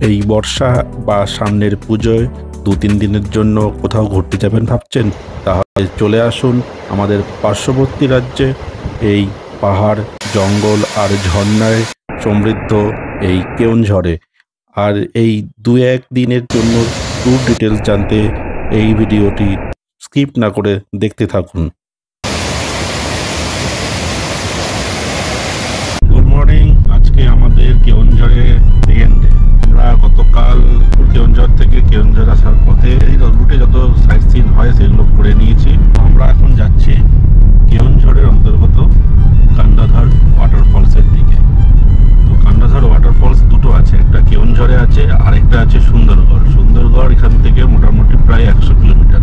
এই বর্ষা বা সামনের পুজোয় ২-৩ দিনের জন্য কোথাও ঘুরতে যাবেন ভাবছেন? তাহলে চলে আসুন আমাদের পার্শ্ববর্তী রাজ্যে এই পাহাড়, জঙ্গল আর ঝর্ণায় সমৃদ্ধ এই কেওনঝড়ে। আর এই ২-১ দিনের জন্য ট্যুর ডিটেলস জানতে এই ভিডিওটি স্কিপ না করে দেখতে থাকুন। Good morning. আজকে আমাদের কেওনঝড়ে সেকেন্ড ডে। আমরা গতকাল কেওনঝড় থেকে কেওনঝড় আসার পথে এই রুটে যত সাইট সিন হয় সেগুলো করে নিয়েছি। আমরা এখন যাচ্ছি কেওনঝড়ের অন্তর্গত কান্ডাধার ওয়াটারফলসের দিকে। তো কান্ডাধার ওয়াটারফলস দুটো আছে, একটা কেওনঝড়ে আছে আর একটা আছে সুন্দরগড়। সুন্দরগড় এখান থেকে মোটামুটি প্রায় ১০০ কিলোমিটার।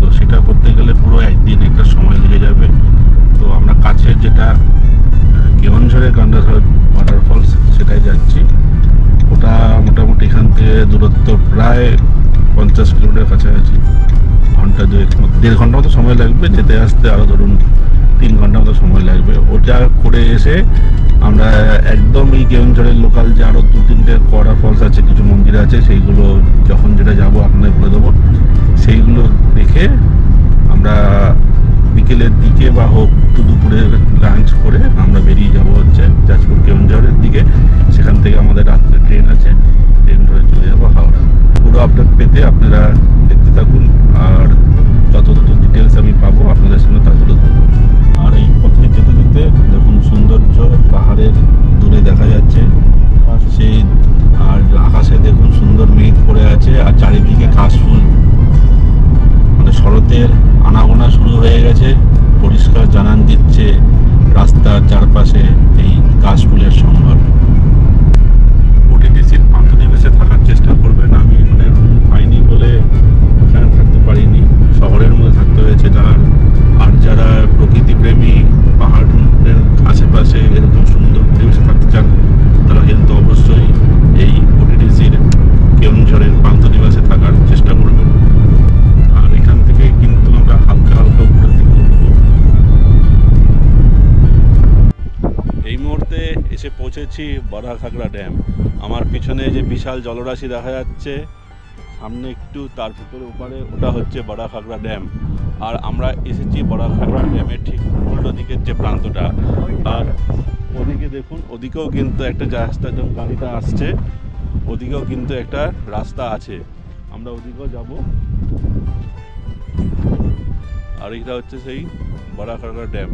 তো সেটা করতে গেলে পুরো একদিন একটা সময় লেগে যাবে। তো আমরা কাছের যেটা কেওনঝড়ের কান্ডাধার ওয়াটারফলস সেটাই যাচ্ছি। ওটা মোটামুটি এখান থেকে দূরত্ব প্রায় ৫০ কিলোমিটার কাছাকাছি। ঘন্টা ১.৫ ঘন্টা মতো সময় লাগবে, যেতে আসতে আরও ধরুন ৩ ঘন্টা মতো সময় লাগবে। ওটা করে এসে আমরা একদম এই কেওনঝড়ের লোকাল যে আরও ২-৩টে ওয়াটার ফলস আছে, কিছু মন্দির আছে, সেইগুলো যখন যেটা যাবো আপনাদের বলে দেবো। সেইগুলো দেখে আমরা বিকেলের দিকে বা হোক দুপুরে লাঞ্চ করে আমরা বেরিয়ে যাব হচ্ছে যাজপুর কেওনঝড়ের দিকে। সেখান থেকে আমাদের রাত্রে ট্রেন আছে, ট্রেন ধরে চলে যাবো হাওড়া। পুরো আপডেট পেতে আপনারা দেখতে থাকুন, আর যত ডিটেলস আমি পাবো আপনাদের সঙ্গে তা তুলে ধরবো। আর এই পথে যেতে যেতে দেখুন সৌন্দর্য পাহাড়ের দূরে দেখা যাচ্ছে সেই, আর আকাশে দেখুন সুন্দর মেঘ পড়ে আছে আর চারিদিকে কাশফুল। মানে শরতের আনাগোনা শুরু হয়ে গেছে, পরিষ্কার জানান দিচ্ছে রাস্তার চারপাশে এই কাশফুলের সম্ভার। ওটিটিসির পান্থনিবাসে থাকার চেষ্টা করবেন। আমি এখানে রুম পাইনি বলে এখানে থাকতে পারিনি, শহরের মধ্যে থাকতে হয়েছে। আর যারা প্রকৃতিপ্রেমী, পাহাড়ের আশেপাশে এরকম সুন্দর পরিবেশে থাকতে চান, তারা কিন্তু অবশ্যই এই ওটিটিসির কেওনঝড়ের পান্থনিবাসে থাকার চেষ্টা করবেন। আর এখান থেকে কিন্তু আমরা হালকা হালকা উপরের দিকে উঠবো। এই মুহূর্তে এসে পৌঁছেছি বড়াঘাগড়া ড্যাম। আমার পিছনে যে বিশাল জলরাশি দেখা যাচ্ছে সামনে একটু, তার ভিতরে উপরে ওটা হচ্ছে বড়াঘাগড়া ড্যাম। আর আমরা এসেছি বড়াঘাগড়া ড্যামের ঠিক উল্টো দিকের যে প্রান্তটা। আর ওদিকে দেখুন, ওদিকেও কিন্তু একটা রাস্তা, যখন গাড়িটা আসছে ওদিকেও কিন্তু একটা রাস্তা আছে, আমরা ওদিকেও যাব। আর এটা হচ্ছে সেই বড়াঘাগড়া ড্যাম।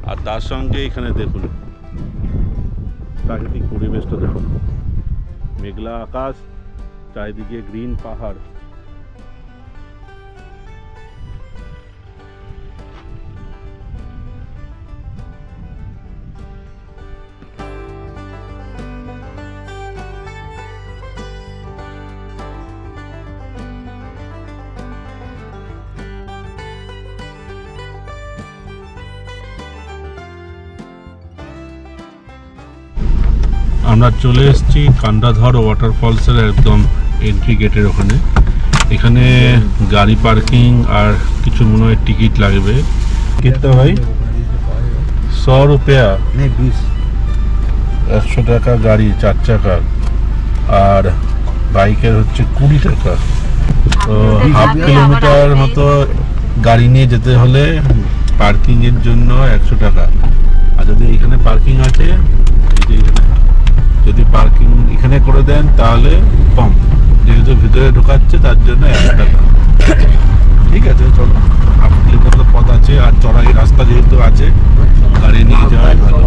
আর তার সঙ্গে এখানে দেখুন প্রাকৃতিক পরিবেশটা দেখুন, মেঘলা আকাশ, চারিদিকে গ্রিন পাহাড়। আমরা চলে এসেছি কান্ডাধার ওয়াটারফলসের একদম এন্ট্রি গেটের ওখানে। এখানে গাড়ি পার্কিং আর কিছু মনে হয় টিকিট লাগবে। কিতনা ভাই? 100 রুপিয়া? 100 টাকা গাড়ি 4 চাকা, আর বাইকের হচ্ছে 20 টাকা। তো হাফ কিলোমিটার মতো গাড়ি নিয়ে যেতে হলে পার্কিংয়ের জন্য 100 টাকা। আর যদি এখানে পার্কিং আছে, যদি পার্কিং এখানে করে দেন তাহলে কম, যেহেতু ভিতরে ঢোকাচ্ছে তার জন্য 100 টাকা। ঠিক আছে, চলো। হাফ কিলোমিটার পথ আছে, আর চড়াই রাস্তা যেহেতু আছে, গাড়ি নিয়ে যাওয়াই ভালো।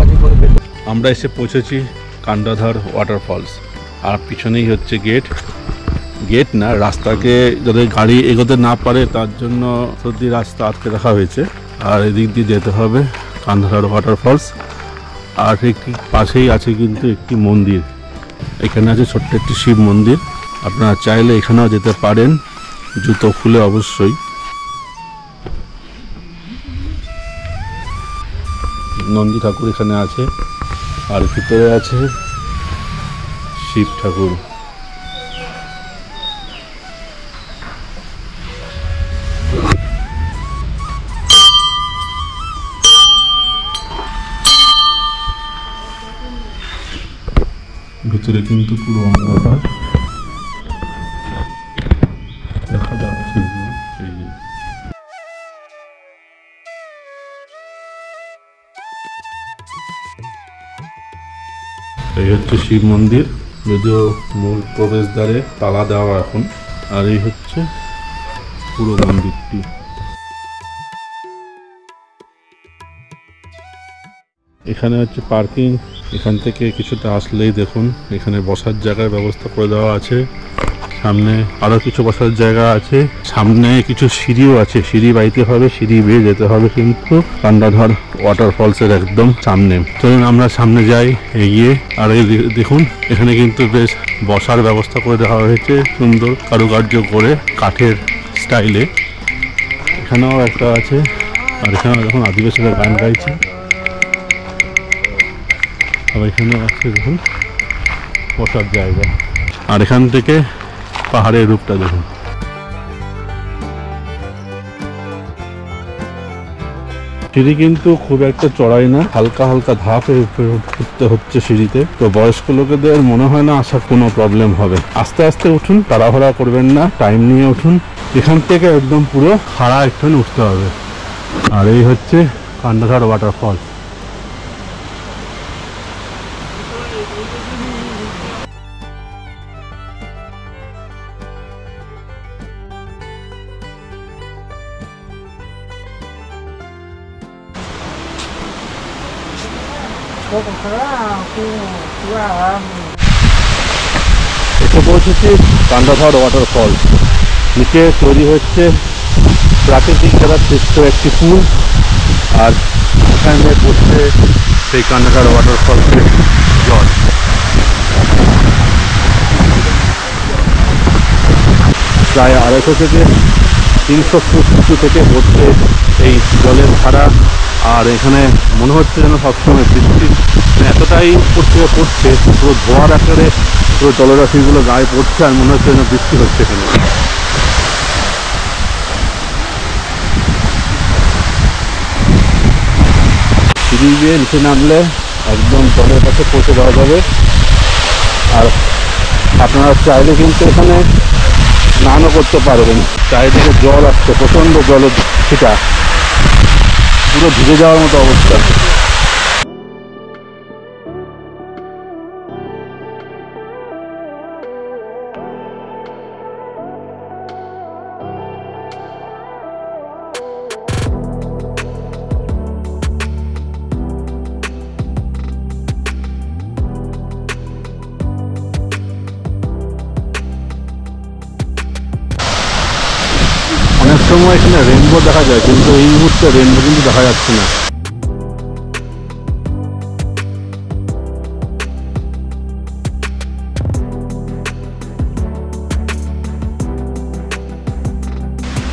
আমরা এসে পৌঁছেছি কান্ডাধার ওয়াটারফলস, আর পিছনেই হচ্ছে গেট না, রাস্তাকে যাতে গাড়ি এগোতে না পারে তার জন্য সত্যি রাস্তা আটকে রাখা হয়েছে। আর এদিক দিয়ে যেতে হবে কান্ডাধার ওয়াটারফলস। আর একটি পাশেই আছে কিন্তু একটি মন্দির, এখানে আছে ছোট্ট একটি শিব মন্দির। আপনারা চাইলে এখানেও যেতে পারেন, জুতো খুলে অবশ্যই। নন্দী ঠাকুর এখানে আছে, আর ভিতরে আছে শিব ঠাকুর। ভিতরে কিন্তু পুরো অন্ধকার। হচ্ছে শিব মন্দির, যদিও মূল প্রবেশদ্বারে তালা দেওয়া এখন। আর এই হচ্ছে পুরো মন্দিরটি। এখানে হচ্ছে পার্কিং। এখান থেকে কিছুটা আসলেই দেখুন এখানে বসার জায়গার ব্যবস্থা করে দেওয়া আছে। সামনে আরো কিছু বসার জায়গা আছে, সামনে কিছু সিঁড়িও আছে, সিঁড়ি বাইতে হবে, সিঁড়ি বেয়ে যেতে হবে কিন্তু কান্ডাধর ওয়াটারফলসের একদম সামনে। চলুন আমরা সামনে যাই এগিয়ে। আর দেখুন এখানে কিন্তু বেশ বসার ব্যবস্থা করে দেওয়া হয়েছে সুন্দর কারুকার্য করে কাঠের স্টাইলে। এখানেও একটা আছে। আর এখানে দেখুন আদিবাসীরা গান গাইছে। আর এখানে আছে দেখুন বসার জায়গা। আর এখান থেকে পাহাড়ের রূপটা দেখুন। সিঁড়ি কিন্তু খুব একটা চড়াই না, হালকা হালকা ধাপে উঠতে হচ্ছে সিঁড়িতে। তো বয়স্ক লোকেদের মনে হয় না আসার কোনো প্রবলেম হবে। আস্তে আস্তে উঠুন, তাড়াহুড়া করবেন না, টাইম নিয়ে উঠুন। এখান থেকে একদম পুরো খাড়া একটু উঠতে হবে। আর এই হচ্ছে কান্ডাধর ওয়াটারফল। এসে পৌঁছেছি কান্ডাধর ওয়াটারফল। নিচে তৈরি হচ্ছে প্রাকৃতিক দ্বারা সৃষ্ট একটি পুল। আর এখানে পড়ছে সেই কান্ডাধর ওয়াটারফলসের জল। প্রায় 250 থেকে 300 ফুট উঁচু থেকে পড়ছে এই জলের ধারা। আর এখানে মনে হচ্ছে যেন সবসময় বৃষ্টি এতটাই পড়ছে পুরো ধোয়ার আকারে পুরো জলরাশিগুলো গায়ে পড়ছে। আর মনে হচ্ছে যেন বৃষ্টি হচ্ছে এখানে। সিঁড়ি দিয়ে নিচে নামলে একদম জলের কাছে পৌঁছে দেওয়া যাবে। আর আপনারা চাইলে কিন্তু এখানে স্নানও করতে পারবেন। চারিদিকে জল আসছে, প্রচণ্ড জলের ছিটা, পুরো ভিজে যাওয়ার মতো অবস্থা। অনেক সময় এখানে রেনবো দেখা যায়, কিন্তু এই মুহূর্তে রেনবো কিন্তু দেখা যাচ্ছে না।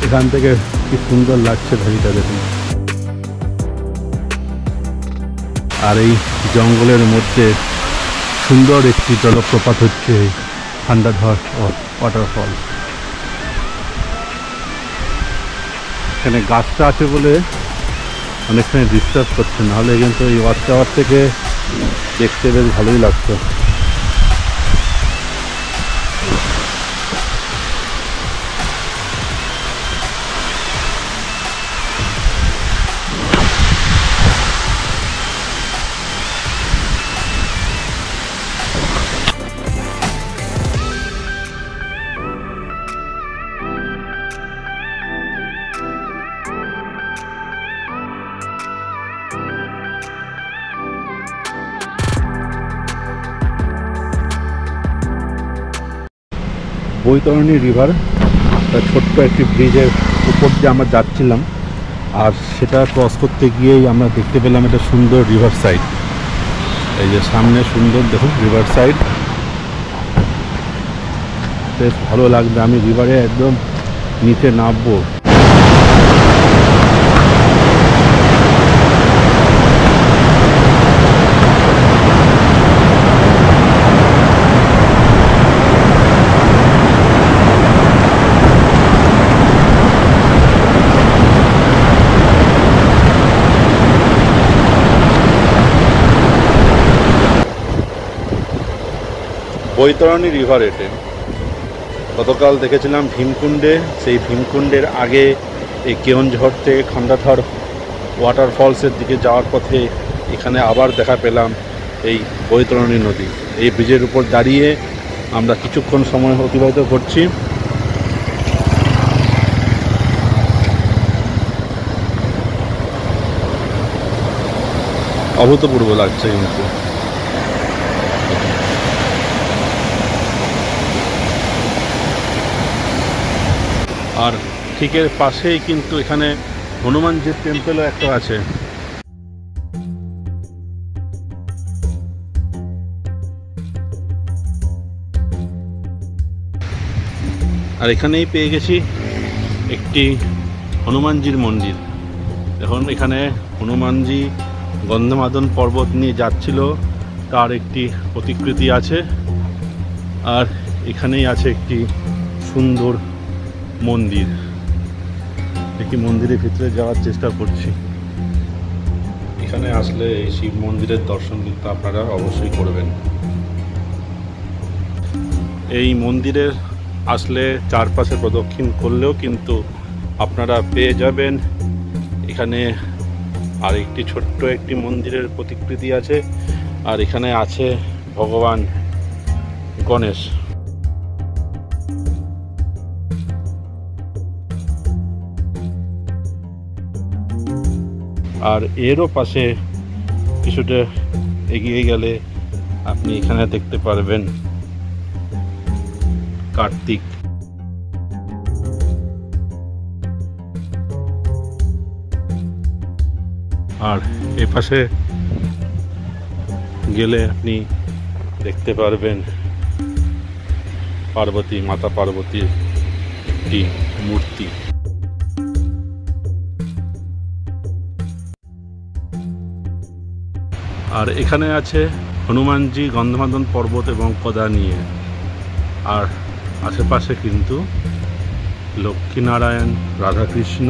এখান থেকে কি সুন্দর লাগছে ভ্যালিটা দেখুন। আর এই জঙ্গলের মধ্যে সুন্দর একটি জলপ্রপাত হচ্ছে কান্ডাধর ওয়াটারফল। এখানে গাছটা আছে বলে অনেকখানি ডিস্টার্ব করছে, নাহলে কিন্তু এই ওয়াচ টাওয়ার থেকে দেখতে বেশ ভালোই লাগতো। বৈতরণী রিভার, ছোট্ট একটি ব্রিজের উপর দিয়ে আমরা যাচ্ছিলাম। আর সেটা ক্রস করতে গিয়েই আমরা দেখতে পেলাম একটা সুন্দর রিভার সাইড। এই যে সামনে সুন্দর দেখুন রিভার সাইড, বেশ ভালো লাগবে। আমি রিভারে একদম নিচে নামবো। বৈতরণী রিভার এটে গতকাল দেখেছিলাম ভীমকুণ্ডে, সেই ভীমকুণ্ডের আগে এই কেওনঝড় থেকে কান্ডাধর ওয়াটারফলসের দিকে যাওয়ার পথে এখানে আবার দেখা পেলাম এই বৈতরণী নদী। এই ব্রিজের উপর দাঁড়িয়ে আমরা কিছুক্ষণ সময় অতিবাহিত করছি। অভূতপূর্ব লাগছে কিন্তু। আর ঠিক এর পাশেই কিন্তু এখানে হনুমানজির টেম্পলও একটা আছে। আর এখানেই পেয়ে গেছি একটি হনুমানজির মন্দির। এখন এখানে হনুমানজি গন্ধমাদন পর্বত নিয়ে যাচ্ছিল, তার একটি প্রতিকৃতি আছে। আর এখানেই আছে একটি সুন্দর মন্দির। একটি মন্দিরের ভিতরে যাওয়ার চেষ্টা করছি। এখানে আসলে এই শিব মন্দিরের দর্শন কিন্তু আপনারা অবশ্যই করবেন। এই মন্দিরের আসলে চারপাশে প্রদক্ষিণ করলেও কিন্তু আপনারা পেয়ে যাবেন এখানে আর একটি ছোট্ট একটি মন্দিরের প্রতিকৃতি আছে। আর এখানে আছে ভগবান গণেশ। আর এরও পাশে কিছুটা এগিয়ে গেলে আপনি এখানে দেখতে পারবেন কার্তিক। আর এ পাশে গেলে আপনি দেখতে পারবেন পার্বতী, মাতা পার্বতীর একটি মূর্তি। আর এখানে আছে হনুমানজি গন্ধমাদন পর্বত এবং গদা নিয়ে। আর আশেপাশে কিন্তু লক্ষ্মীনারায়ণ, রাধাকৃষ্ণ,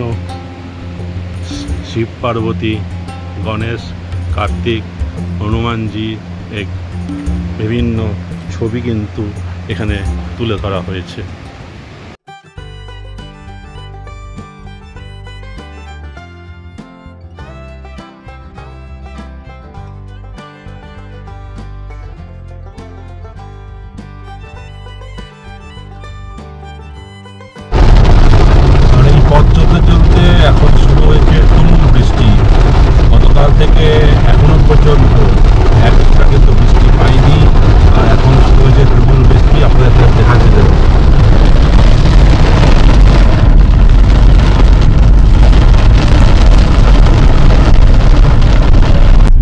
শিব পার্বতী, গণেশ, কার্তিক, হনুমানজি এক বিভিন্ন ছবি কিন্তু এখানে তুলে ধরা হয়েছে। চলতে এখন শুরু হয়েছে তুমুল বৃষ্টি। গতকাল থেকে এখনো পর্যন্ত একটা কিন্তু বৃষ্টি পাইনি। আর এখন শুরু হয়েছে তুমুল বৃষ্টি। আপনাদের দেখাতে দেব।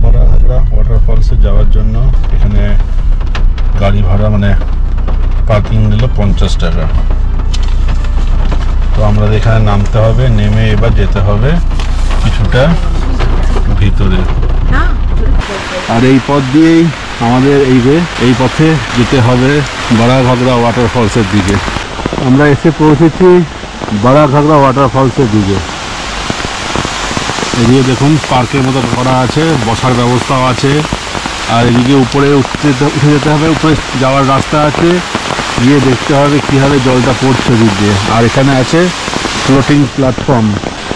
বড়াঘাগরা ওয়াটারফলসে যাওয়ার জন্য এখানে গাড়ি ভাড়া মানে পার্কিং নিল 50 টাকা। তো আমরা এখানে নামতে হবে, নেমে এবার যেতে হবে কিছুটা ভিতরে। আর এই পথ দিয়েই আমাদের এই পথে যেতে হবে বড়াঘাগরা ওয়াটারফলসের দিকে। আমরা এসে পৌঁছেছি বড়াঘাগরা ওয়াটারফলসের দিকে। এদিকে দেখুন পার্কের মতো করা আছে, বসার ব্যবস্থাও আছে। আর এদিকে উপরে উঠে যেতে হবে, উপরে যাওয়ার রাস্তা আছে। গিয়ে দেখতে হবে কীভাবে জলটা পড়ছে দিক দিয়ে। আর এখানে আছে ফ্লোটিং প্ল্যাটফর্ম,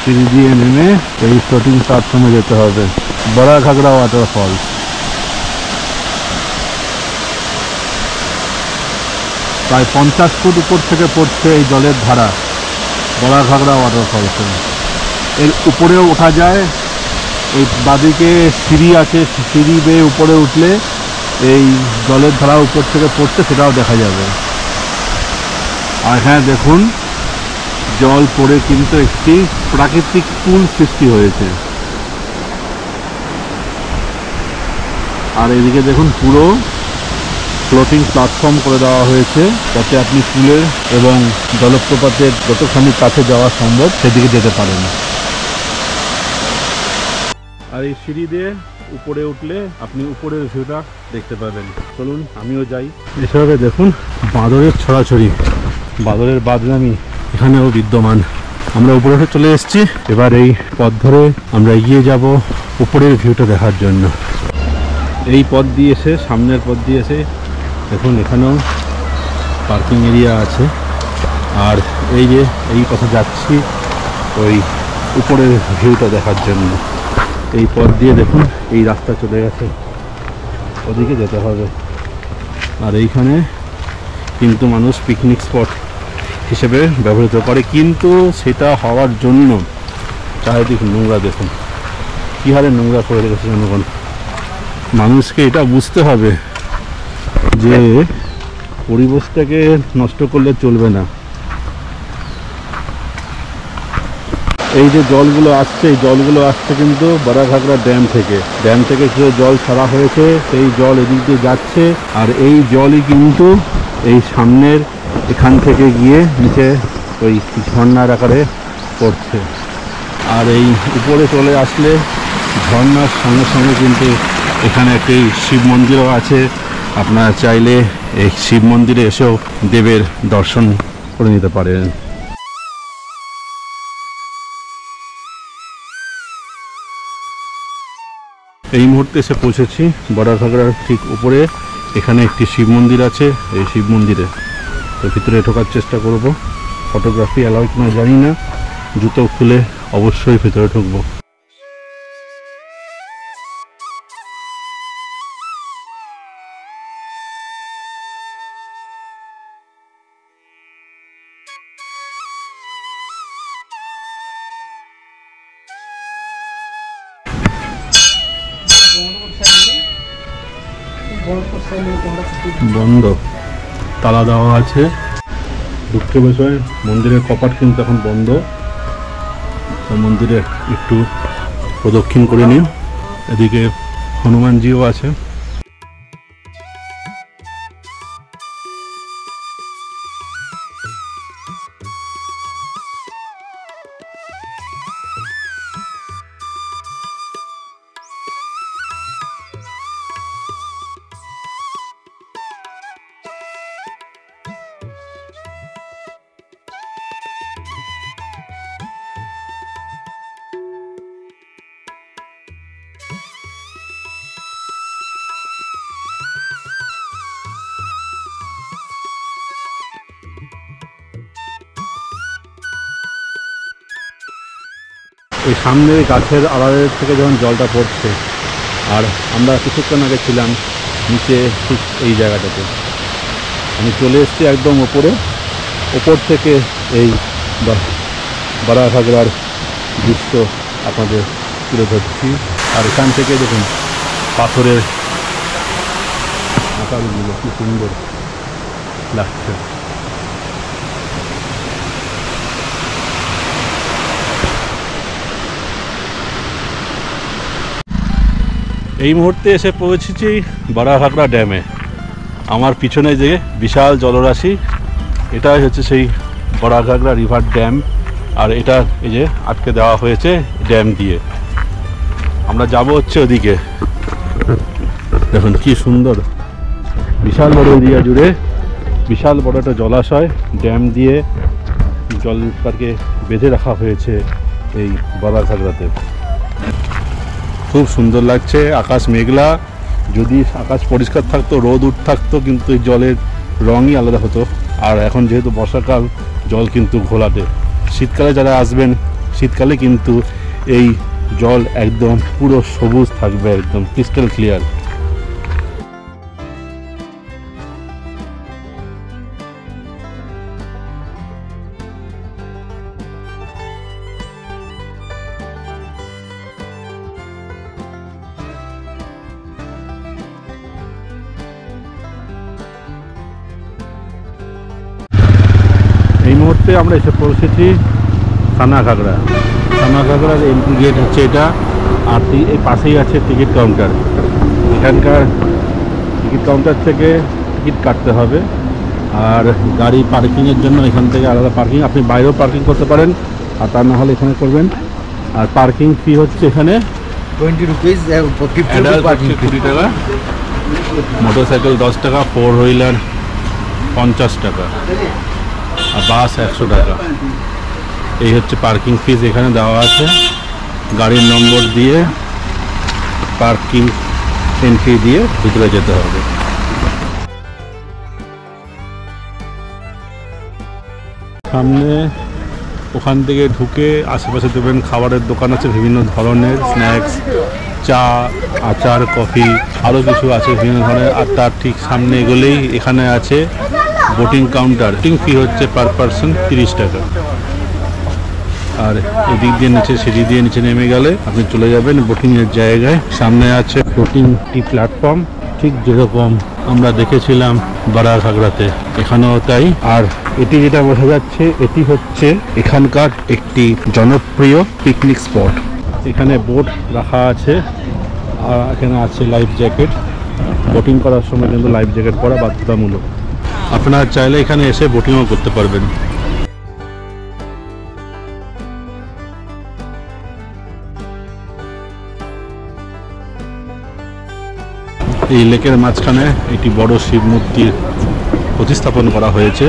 সিঁড়ি দিয়ে নেমে এই ফ্লোটিং প্ল্যাটফর্মে যেতে হবে বড়াঘাগরা ওয়াটারফলস। প্রায় 50 ফুট উপর থেকে পড়ছে এই জলের ধারা বড়াঘাগরা ওয়াটারফলসে। এর উপরেও ওঠা যায়। এই বাদিকে সিঁড়ি আছে, সিঁড়ি বেয়ে উপরে উঠলে এই জলের ধারা উপর থেকে পড়ছে সেটাও দেখা যাবে। আর এখানে দেখুন জল পড়ে কিন্তু একটি প্রাকৃতিক পুল সৃষ্টি হয়েছে। আর এদিকে দেখুন পুরো ফ্লোটিং প্ল্যাটফর্ম করে দেওয়া হয়েছে যাতে আপনি পুলের এবং জলপ্রপাতের যতখানি কাছে যাওয়া সম্ভব সেদিকে যেতে পারেন। আর এই সিঁড়ি দিয়ে উপরে উঠলে আপনি উপরের ভিউটা দেখতে পাবেন। চলুন আমিও যাই। এসবে দেখুন বাঁদরের ছড়াছড়ি, বাঁদরের বাদনামি এখানেও বিদ্যমান। আমরা উপরে চলে এসেছি। এবার এই পথ ধরে আমরা এগিয়ে যাব উপরের ভিউটা দেখার জন্য। এই পথ দিয়ে এসে, সামনের পথ দিয়ে এসে দেখুন এখানেও পার্কিং এরিয়া আছে। আর এই যে এই পথে যাচ্ছি ওই উপরের ভিউটা দেখার জন্য। এই পথ দিয়ে দেখুন এই রাস্তা চলে গেছে ওদিকে যেতে হবে। আর এইখানে কিন্তু মানুষ পিকনিক স্পট হিসেবে ব্যবহৃত করে, কিন্তু সেটা হওয়ার জন্য চারিদিক নোংরা। দেখুন কী হারে নোংরা করে রেখেছে জনগণ। মানুষকে এটা বুঝতে হবে যে পরিবেশটাকে নষ্ট করলে চলবে না। এই যে জলগুলো আসছে, এই জলগুলো আসছে কিন্তু বড়াঘাগরা ড্যাম থেকে যে জল ছাড়া হয়েছে সেই জল এদিক দিয়ে যাচ্ছে। আর এই জলই কিন্তু এই সামনের এখান থেকে গিয়ে নিচে ওই ঝর্ণার আকারে পড়ছে। আর এই উপরে চলে আসলে ঝর্ণার সঙ্গে সঙ্গে কিন্তু এখানে একটি শিব মন্দিরও আছে। আপনারা চাইলে এই শিব মন্দিরে এসেও দেবের দর্শন করে নিতে পারেন। এই মুহূর্তে এসে পৌঁছেছি বড়াঘাগরার ঠিক উপরে। এখানে একটি শিব মন্দির আছে। এই শিব মন্দিরে তো ভিতরে ঢোকার চেষ্টা করব। ফটোগ্রাফি অ্যালাউ কিনা জানি না, জুতো খুলে অবশ্যই ভিতরে ঢুকবো। বন্ধ, তালা দেওয়া আছে। দুঃখের বিষয় মন্দিরের কপাট কিন্তু এখন বন্ধ। তো মন্দিরে একটু প্রদক্ষিণ করে নিন। এদিকে হনুমানজিও আছে। এই সামনে গাছের আড়ালের থেকে যখন জলটা পড়ছে, আর আমরা কিছুক্ষণ আগে ছিলাম নিচে ঠিক এই জায়গাটাতে। আমি চলে এসেছি একদম ওপর থেকে এই বড়াঘাগরার দৃশ্য আপনাদের তুলে ধরছি। আর এখান থেকে দেখুন পাথরের আকারগুলো কি সুন্দর লাগছে। এই মুহূর্তে এসে পৌঁছেছি বড়াঘাগরা ড্যামে। আমার পিছনে যে বিশাল জলরাশি, এটাই হচ্ছে সেই বড়াঘাগরা রিভার ড্যাম। আর এটা এই যে আটকে দেওয়া হয়েছে ড্যাম দিয়ে। আমরা যাব হচ্ছে ওদিকে। দেখুন কি সুন্দর, বিশাল বড় এরিয়া জুড়ে বিশাল বড় একটা জলাশয়, ড্যাম দিয়ে জলটাকে বেঁধে রাখা হয়েছে এই বড়াঘাগরাতে। খুব সুন্দর লাগছে। আকাশ মেঘলা, যদি আকাশ পরিষ্কার থাকতো, রোদ উঠ থাকতো, কিন্তু এই জলের রঙই আলাদা হতো। আর এখন যেহেতু বর্ষাকাল, জল কিন্তু ঘোলাটে। শীতকালে যারা আসবেন, শীতকালে কিন্তু এই জল একদম পুরো সবুজ থাকবে, একদম ক্রিস্টাল ক্লিয়ার। এই মুহূর্তে আমরা এসে পৌঁছেছি সানাঘাগরা। সানাঘাগরার এন্ট্রি গেট হচ্ছে এটা। আর এই পাশেই আছে টিকিট কাউন্টার। এখানকার টিকিট কাউন্টার থেকে টিকিট কাটতে হবে। আর গাড়ি পার্কিংয়ের জন্য এখান থেকে আলাদা পার্কিং, আপনি বাইরেও পার্কিং করতে পারেন, আর তা না হলে এখানে করবেন। আর পার্কিং ফি হচ্ছে এখানে 20 rupees, 20 টাকা, মোটরসাইকেল 10 টাকা, 4 হুইলার 50 টাকা, আর বাস 100 টাকা। এই হচ্ছে পার্কিং ফিস এখানে দেওয়া আছে। গাড়ির নম্বর দিয়ে পার্কিং এন্ট্রি দিয়ে ভিতরে যেতে হবে। সামনে ওখান থেকে ঢুকে আশেপাশে দেবেন খাবারের দোকান আছে, বিভিন্ন ধরনের স্ন্যাক্স, চা, আচার, কফি আরও কিছু আছে বিভিন্ন ধরনের। আর তার ঠিক সামনে এগোলেই এখানে আছে বোটিং কাউন্টার। বোটিং ফি হচ্ছে পার পারসন 30 টাকা। আর এদিক দিয়ে নিচে সিঁড়ি দিয়ে নিচে নেমে গেলে আপনি চলে যাবেন বোটিংয়ের জায়গায়। সামনে আছে ফ্লোটিং টি প্ল্যাটফর্ম, ঠিক যেরকম আমরা দেখেছিলাম বারাঘাগড়াতে, এখানেও তাই। আর এটি যেটা বোঝা যাচ্ছে এটি হচ্ছে এখানকার একটি জনপ্রিয় পিকনিক স্পট। এখানে বোট রাখা আছে আর এখানে আছে লাইফ জ্যাকেট। বোটিং করার সময় কিন্তু লাইফ জ্যাকেট পরা বাধ্যতামূলক। আপনারা চাইলে এখানে এসে বোটিংও করতে পারবেন। এই লেকের মাঝখানে একটি বড় শিব মূর্তির প্রতিস্থাপন করা হয়েছে।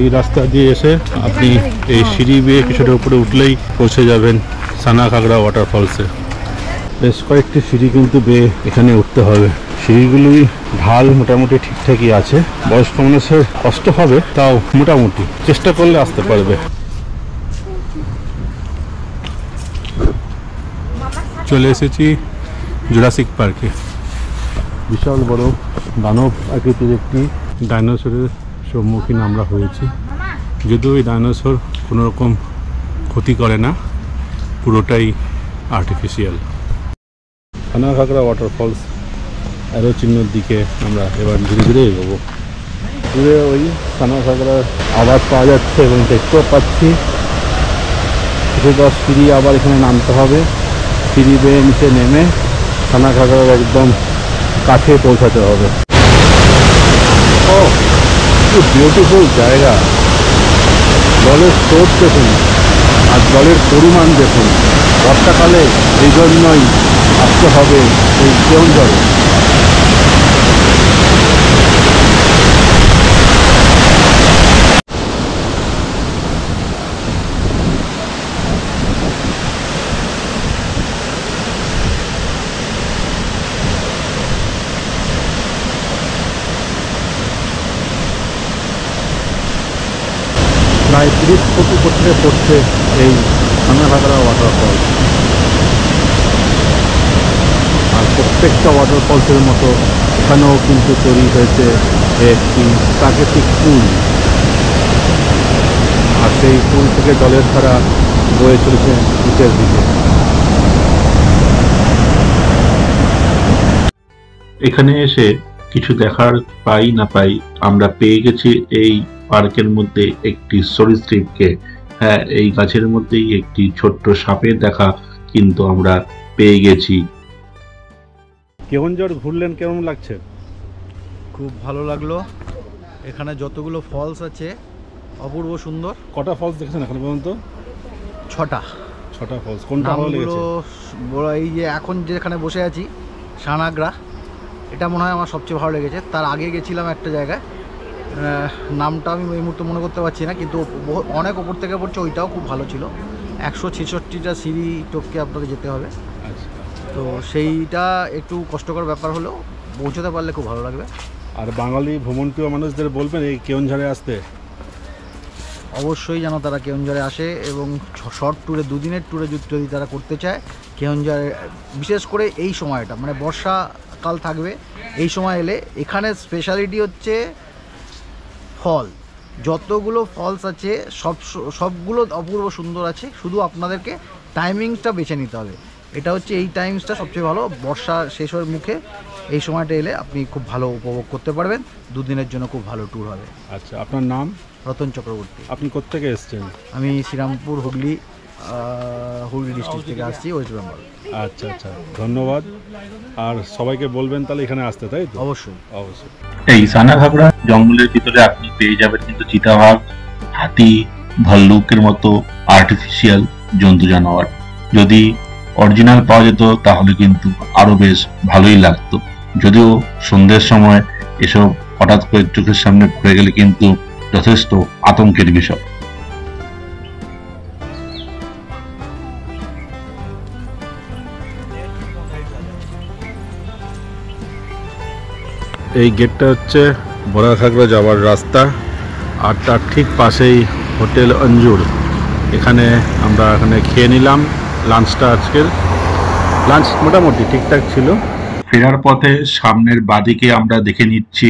এই রাস্তা দিয়ে এসে আপনি এই সিঁড়ি বেয়ে কিছুটা উপরে উঠলেই পৌঁছে যাবেন সানাঘাগড়া ওয়াটারফলসে। বেশ কয়েকটি সিঁড়ি কিন্তু বেয়ে এখানে উঠতে হবে। সিঁড়িগুলি ঢাল মোটামুটি ঠিকঠাকই আছে। বয়স্ক মানুষের কষ্ট হবে, তাও মোটামুটি চেষ্টা করলে আসতে পারবে। চলে এসেছি জুরাসিক পার্কে। বিশাল বড় দানব আকৃতির একটি ডাইনোসরের সম্মুখীন আমরা হয়েছি। যদিও এই ডাইনোসর কোনো রকম ক্ষতি করে না, পুরোটাই আর্টিফিশিয়াল। সানাঘাগড়া ওয়াটারফলস অ্যারো চিহ্নের দিকে আমরা এবার ধীরে ধীরে এগোবো। দূরে ওই সানাঘাগড়ার আওয়াজ পাওয়া যাচ্ছে এবং দেখতেও পাচ্ছি কিছু দশ সিঁড়ি আবার এখানে নামতে হবে। সিঁড়ি বেয়ে নিচে নেমে সানাঘাগড়ার একদম কাছে পৌঁছাতে হবে। ও কি বিউটিফুল জায়গা! জলের স্রোত দেখুন আর জলের পরিমাণ দেখুন। বর্ষাকালে এই জন্যই আসতে হবে এই কেওনঝড়ে। প্রায় 30 ফুট উপরে পড়ছে এই সানাঘাগড়া ওয়াটারফল। আর প্রত্যেকটা ওয়াটারফলসের মতো এখানেও কিন্তু তৈরি হয়েছে একটি প্রাকৃতিক পুল। আর সেই পুল থেকে জলের ধারা বয়ে চলেছে নিচের দিকে। এখানে এসে কিছু দেখার পাই না পাই, আমরা পেয়ে গেছি এই পার্কের মধ্যে একটি সরীসৃপকে। হ্যাঁ, এই গাছের মধ্যেই একটি ছোট্ট সাপের দেখা কিন্তু আমরা পেয়ে গেছি। কেওনঝড় ঘুরলেন, কেমন লাগছে? খুব ভালো লাগলো। এখানে যতগুলো ফলস আছে অপূর্ব সুন্দর। কটা ফলস দেখেছেন এখন পর্যন্ত? 6টা ফলস। কোনটা ভালো লেগেছে? এই যে এখন যেখানে বসে আছি সানাঘাগড়া, এটা মনে হয় আমার সবচেয়ে ভালো লেগেছে। তার আগে গেছিলাম একটা জায়গায়, নামটা আমি এই মুহূর্তে মনে করতে পারছি না, কিন্তু অনেক ওপর থেকে পড়ছে, ওইটাও খুব ভালো ছিল। 166টা সিঁড়ি টপকে আপনাকে যেতে হবে। তো সেইটা একটু কষ্টকর ব্যাপার হলেও পৌঁছতে পারলে খুব ভালো লাগবে। আর বাঙালি ভ্রমণপ্রিয় মানুষদের বলবেন এই কেওনঝড়ে আসতে? অবশ্যই যেন তারা কেওনঝড়ে আসে এবং শর্ট ট্যুরে, 2 দিনের ট্যুরে যদি তারা করতে চায় কেওনঝড়ে, বিশেষ করে এই সময়টা মানে বর্ষাকাল থাকবে, এই সময় এলে এখানে স্পেশালিটি হচ্ছে ফল। যতগুলো ফলস আছে সবগুলো অপূর্ব সুন্দর আছে, শুধু আপনাদেরকে টাইমিংসটা বেছে নিতে হবে। এটা হচ্ছে এই টাইমসটা সবচেয়ে ভালো, বর্ষা শেষ হওয়ার মুখে এই সময়টা এলে আপনি খুব ভালো উপভোগ করতে পারবেন। 2 দিনের জন্য খুব ভালো ট্যুর হবে। আচ্ছা, আপনার নাম? রতন চক্রবর্তী। আপনি কোত্থেকে এসেছেন? আমি শ্রীরামপুর হুগলি ডিস্ট্রিক্ট থেকে আসছি, ওয়েস্ট বেঙ্গল। আচ্ছা আচ্ছা, ধন্যবাদ। আর সবাইকে বলবেন তাহলে এখানে আসতে, তাই তো? অবশ্যই অবশ্যই। এই সানাঘাগড়া জঙ্গলের ভিতরে আপনি পেয়ে যাবেন কিন্তু চিতাবাঘ, হাতি, ভাল্লুকের মতো আর্টিফিশিয়াল জন্তু জানোয়ার। যদি অরিজিনাল পাওয়া যেত তাহলে কিন্তু আরো বেশ ভালোই লাগতো। যদিও সন্ধ্যের সময় এসব হঠাৎ করে চোখের সামনে পড়ে গেলে কিন্তু যথেষ্ট আতঙ্কের বিষয়। এই গেটটা হচ্ছে বড়াখাগড়া যাওয়ার রাস্তা, আর তার ঠিক পাশেই হোটেল অঞ্জুর। এখানে আমরা এখানে খেয়ে নিলাম লাঞ্চটা। আজকের লাঞ্চ মোটামুটি ঠিকঠাক ছিল। ফেরার পথে সামনের বাদিকে আমরা দেখে নিচ্ছি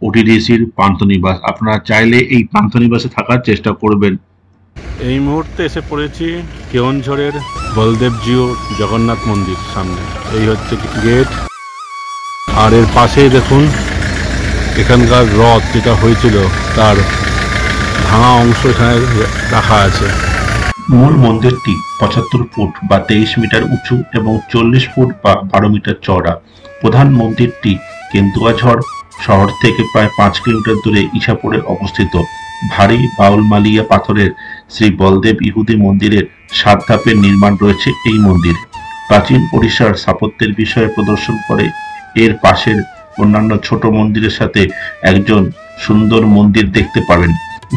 ওটিডিসির পান্থনিবাস। আপনারা চাইলে এই পান্থনিবাসে থাকার চেষ্টা করবেন। এই মুহূর্তে এসে পড়েছি কেওনঝড়ের বলদেবজিউ জগন্নাথ মন্দির সামনে। এই হচ্ছে গেট, আর এর পাশেই দেখুন এখানকার রথ যেটা হয়েছিল তার ভাঙা অংশ এখানে রাখা আছে। মূল মন্দিরটি 75 ফুট বা 23 মিটার উঁচু এবং 40 ফুট বা 12 মিটার চওড়া। প্রধান মন্দিরটি কেন্দুয়াঝড় শহর থেকে প্রায় 5 কিলোমিটার দূরে ইছাপুরে অবস্থিত। ভারী বাউলমালিয়া পাথরের শ্রী বলদেব ইহুদি মন্দিরের 7 ধাপের নির্মাণ রয়েছে এই মন্দির। প্রাচীন ওড়িশার স্থাপত্যের বিষয়ে প্রদর্শন করে এর পাশের অন্যান্য ছোট মন্দিরের সাথে একজন সুন্দর মন্দির দেখতে পাবেন।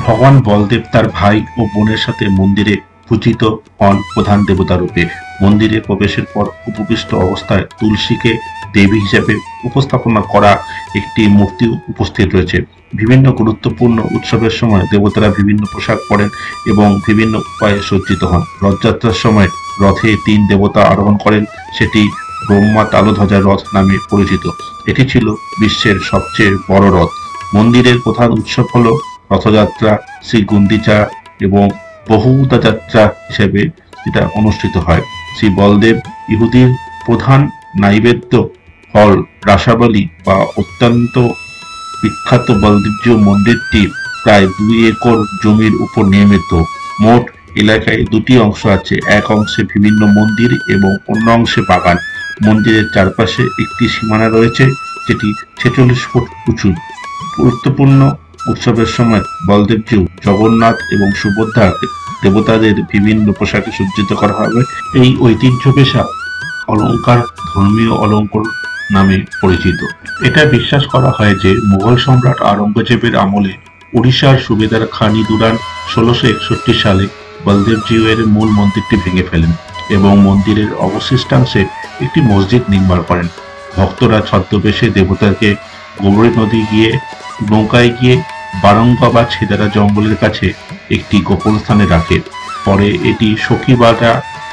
ভগবান বলদেব তার ভাই ও বোনের সাথে মন্দিরে পূজিত হন প্রধান দেবতা রূপে। মন্দিরে প্রবেশের পর উপবিষ্ট অবস্থায় তুলসীকে দেবী হিসেবে উপস্থাপনা করা একটি মূর্তি উপস্থিত রয়েছে। বিভিন্ন গুরুত্বপূর্ণ উৎসবের সময় দেবতারা বিভিন্ন পোশাক পরেন এবং বিভিন্ন উপায়ে সজ্জিত হন। রথযাত্রার সময় রথে 3 দেবতা আরোহণ করেন, সেটি ব্রহ্মা তালধ্বজা রথ নামে পরিচিত। এটি ছিল বিশ্বের সবচেয়ে বড় রথ। মন্দিরের প্রধান উৎসব হলো রথযাত্রা, শ্রী গুন্ডিচা এবং বহুদা যাত্রা হিসেবে এটা অনুষ্ঠিত হয়। শ্রী বলদেব ইহুদির প্রধান নৈবেদ্য ফল রাসাবলী বা অত্যন্ত বিখ্যাত বলদেবজিউ মন্দিরটি প্রায় 2 একর জমির উপর নির্মিত। মোট এলাকায় 2টি অংশ আছে, এক অংশে বিভিন্ন মন্দির এবং অন্য অংশে বাগান। মন্দিরের চারপাশে একটি সীমানা রয়েছে যেটি 46 ফুট উঁচু। গুরুত্বপূর্ণ উৎসবের সময় বলদেবজিউ, জগন্নাথ এবং সুভদ্রা দেবতাদের বিভিন্ন পোশাকে সজ্জিত করা হবে। এই ঐতিহ্য পেশা অলঙ্কার ধর্মীয় অলঙ্কার নামে পরিচিত। এটা বিশ্বাস করা হয় যে মুঘল সম্রাট আওরঙ্গজেবের আমলে উড়িষ্যার সুবেদার খানি দুরান 1661 সালে বলদেবজিউ এর মূল মন্দিরটি ভেঙে ফেলেন এবং মন্দিরের অবশিষ্টাংশে একটি মসজিদ নির্মাণ করেন। ভক্তরা ছদ্মবেশে দেবতাকে গোমতী নদী গিয়ে নৌকায় গিয়ে বারঙ্গা বা ছেদারা জঙ্গলের কাছে একটি গোপন স্থানে রাখে। পরে এটি সখীবাটা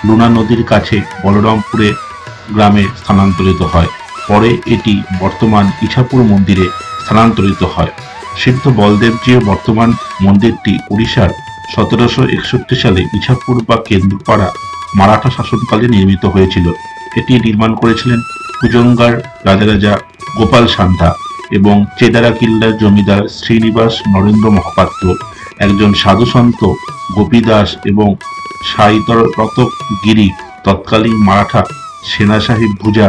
লুনা নদীর কাছে বলরামপুরে গ্রামে স্থানান্তরিত হয়। পরে এটি বর্তমান ইছাপুর মন্দিরে স্থানান্তরিত হয়। সিদ্ধ বলদেবজিউ বর্তমান মন্দিরটি উড়িষ্যার 1761 সালে ইছাপুর বা কেন্দুপাড়া মারাঠা শাসনকালে নির্মিত হয়েছিল। এটি নির্মাণ করেছিলেন কুজঙ্গার রাজা গোপাল সান্ধ্যা এবং চেদারা কিল্লার জমিদার শ্রীনিবাস নরেন্দ্র মহাপাত্র, একজন সাধুসন্ত গোপীদাস এবং সাইতরত গিরি তৎকালীন মারাঠা সেনা সাহিব ভুজা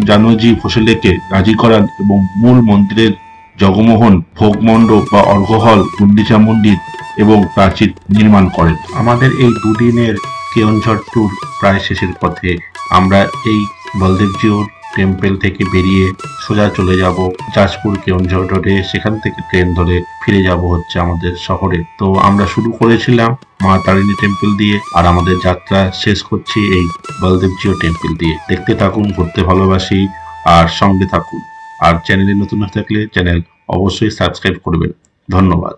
জানোজি ভোসলেকে রাজি করান এবং মূল মন্দিরের জগমোহন, ভোগমণ্ডপ বা অর্ঘ্যহল, গুন্ডিচা মন্দির এবং প্রাচীর নির্মাণ করেন। আমাদের এই 2 দিনের কেওনঝড় ট্যুর প্রায় শেষের পথে। আমরা এই বলদেবজিউর টেম্পল থেকে বেরিয়ে সোজা চলে যাব যাজপুর কেওনঝড় রোডে, সেখান থেকে ট্রেন ধরে ফিরে যাব হচ্ছে আমাদের শহরে। তো আমরা শুরু করেছিলাম মা তারিণী টেম্পল দিয়ে, আর আমাদের যাত্রা শেষ করছি এই বলদেবজিউ টেম্পল দিয়ে। দেখতে থাকুন, ঘুরতে ভালোবাসি আর সঙ্গে থাকুন। আর চ্যানেলে নতুন হয়ে থাকলে চ্যানেল অবশ্যই সাবস্ক্রাইব করবেন। ধন্যবাদ।